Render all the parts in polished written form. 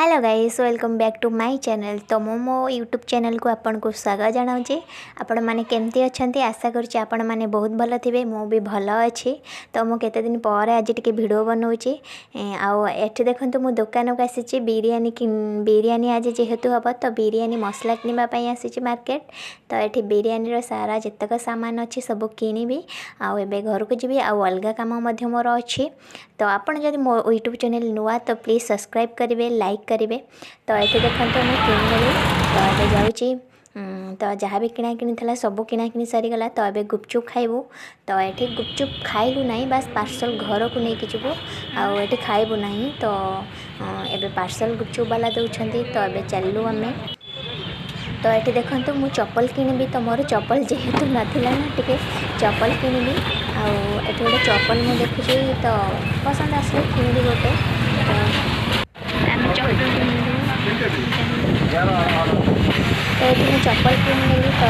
Hello guys welcome back to my channel. तो मो YouTube channel को आपन को स्वागत जनाऊँ। आपण मैंने केमती अच्छा आशा करुँच आपण मैंने बहुत भल थे मु भी भल अच्छी। तो मुझे केते दिन पर आज टे भिड बनाऊँगी आठ देखते मु दुकान को आसी बिरियानी आज जेहेतु हम तो बिरियानी मसला किनापी आसी मार्केट। तो ये बिरियानी सारा जितक सामान अच्छी सब किनिबी आबे घर को जी अलग कम मोर अच्छी। तो आपड़ जब मो यूट्यूब चैनल नुआ तो प्लीज़ सब्सक्राइब करेंगे लाइक करेंगे। तो ये देखते मुझे किनी तो ये जाऊँगी तो जहाँ भी किना किनी सब किना किनी सारीगला। तो ये गुपचुप खाइबू। तो ये गुपचुप खाइलु ना बस पार्सल घर को लेकिन जीवु आए खाइबू ना। तो ये पार्सल गुपचुप वाला दौरान तो ये चलू आम। तो ये देखो मु चप्पल किनिबी तो मोर चप्पल जेहेतु नाथिला ना टिके चप्पल किनिबी आउ गोटे चप्पल मु देखुची तो पसंद आसले किनिबी गोटे। तो आम चप्पल तो ये चप्पल किनिली तो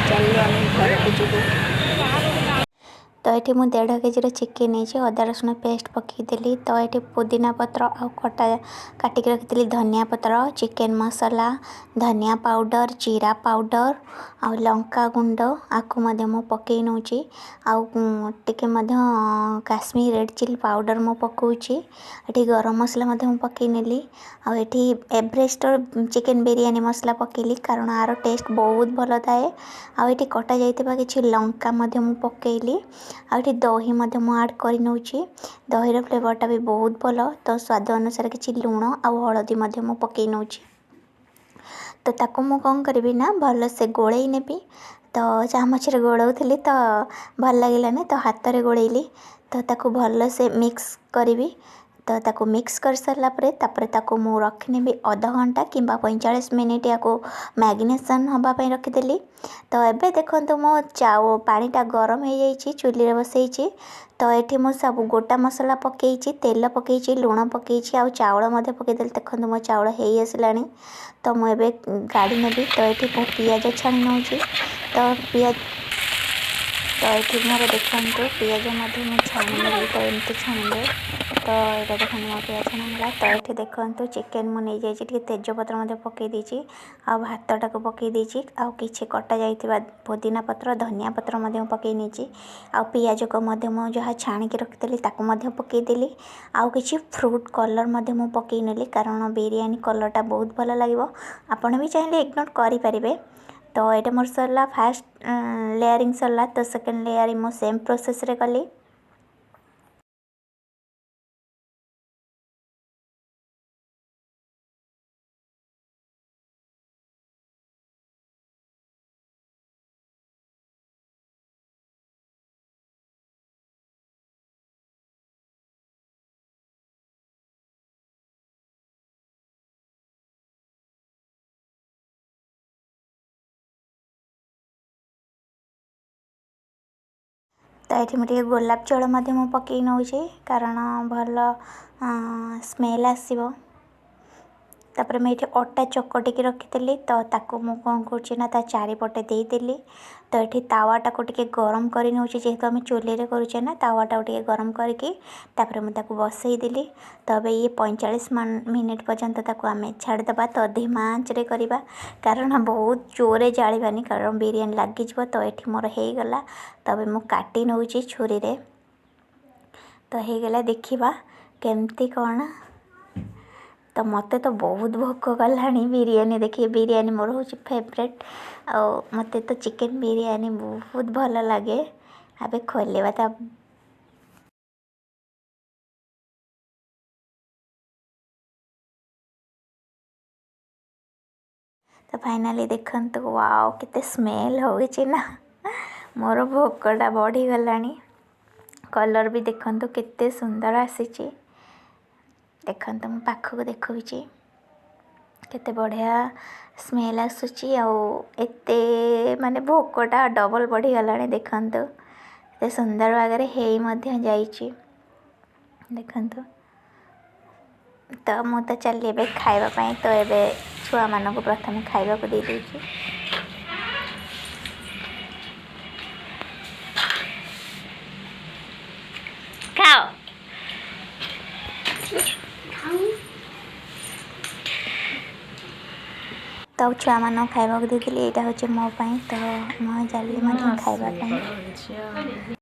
चलू आम घर को जीवु। तो ये मुझे 1.5 केजी चिकेन नहीं अदा रसुण पेस्ट पकईदेली। तो ये पुदीना पत्र आ कटा काटिक रखी धनिया पत्र चिकेन मसला धनिया पाउडर जीरा पाउडर आ लंका गुंड आपको मु पकई नौची आउे काश्मीर रेड चिली पाउडर मु पकाउची। ये गरम मसला मु पकई नेली आठी एवरेस्ट चिकेन बिरियानी मसला पकईली कारण आर टेस्ट बहुत भल थाए। आठी कटा जाइथिबा किछि लंका मु पकईली आठी दही आड कर नौची। दहीर फ्लेवरटा भी बहुत भल। तो स्वाद अनुसार किछि लुण आ हलदी मु पकई नौची। तो ताको मु कौन करी ना भल से गोलई नेबी। तो चामच गोलाउली तो भल लगे तो हाथ में गोलैली तो ताको भल से मिक्स करी। तो ताको मिक्स कर सारा ताको मु रखनेबी आधा घंटा कि 45 मिनिट या मैगिनेशन हाँपाई रखीदेली। तो ये देखो मो चाउ पानीटा गरम हो जाइए चूल्हे बसई। तो ये मु सब गोटा मसला पकई तेल पकई लुण पकई आउ चाउल पकईदेली। देखो मो चाउल हो आसला। तो मुझे गाड़ी नेबी। तो ये पियाज छाणी नौची। तो पियाज तो ये मोर देखो पियाज मुझे छाणी नेबी। तो एमती छाणीले तो ये देखो मो पियाज छाणीगला। तो ये देखो चिकेन मुझे नहीं जाइए तेजपत्र पकई देची आ भातटा को पकई देची आ किछि कटा जाइथिबा पुदीना पत्र धनिया पत्र पकई नेची आ पियाज को मु जहाँ छाणिकी रखिदेली ताको पकईदेली आउ किछि फ्रूट कलर मु पकई नेली कारण बिरियानी कलरटा बहुत भल लगे। आपण भी चाहिए इग्नोर करें। तो ये मोर सरला फास्ट लेयरिंग सरला। तो सेकेंड लेयरिंग मु सेम प्रोसेस रे कली। तो ये मुझे गोलाप जल मु पकई नौचे कारण भल स्मेल आसो। तापर मैं ये अटा चकटिकी रखीली तो ताको मु कौन कर चारिपटे देदेली। तो ये तावाटा को टिके गरम कर नौचे जेहेतु आम चूल्हे करुचे ना तावाटा टिके गरम करके मुझे बसईदेली। तो अब ये 45 मिनिट पर्यंत आम छाड़देबा। तो धीमा आँच रे करवा कारण बहुत जोरे जाड़ानी कारण बिरियानी लगिज। तो ये मोर होगला। तो अब मु काटी नौची छुरी रे। तो होगला देखा केमती कौन। तो मत तो बहुत भोक गलानी बिरियानी देखिए बिरियानी मोर हूँ फेवरेट आ मत तो चिकेन बिरियानी बहुत भल लगे। अबे खोलेबा तो फाइनाली देखते वाओ कितने स्मेल होगी ना मोर भोकटा बढ़ी गलानी। कलर भी देखते केते सुंदर आसी। देखते मु पाखक देखुची केते बढ़िया स्मेल आसूची आते माने भोकटा डबल बढ़ी गलानी। देखते एते सुंदर भागरे हेई मध्य जाइची देखते। तो मु तो चली ए खाइबा। तो ये छुआ मानक प्रथम खाइबा को दे देची। खाओ तो छुआ मान खाइबा देती यहाँ हूँ मो तो मुझे जाली खाइबा।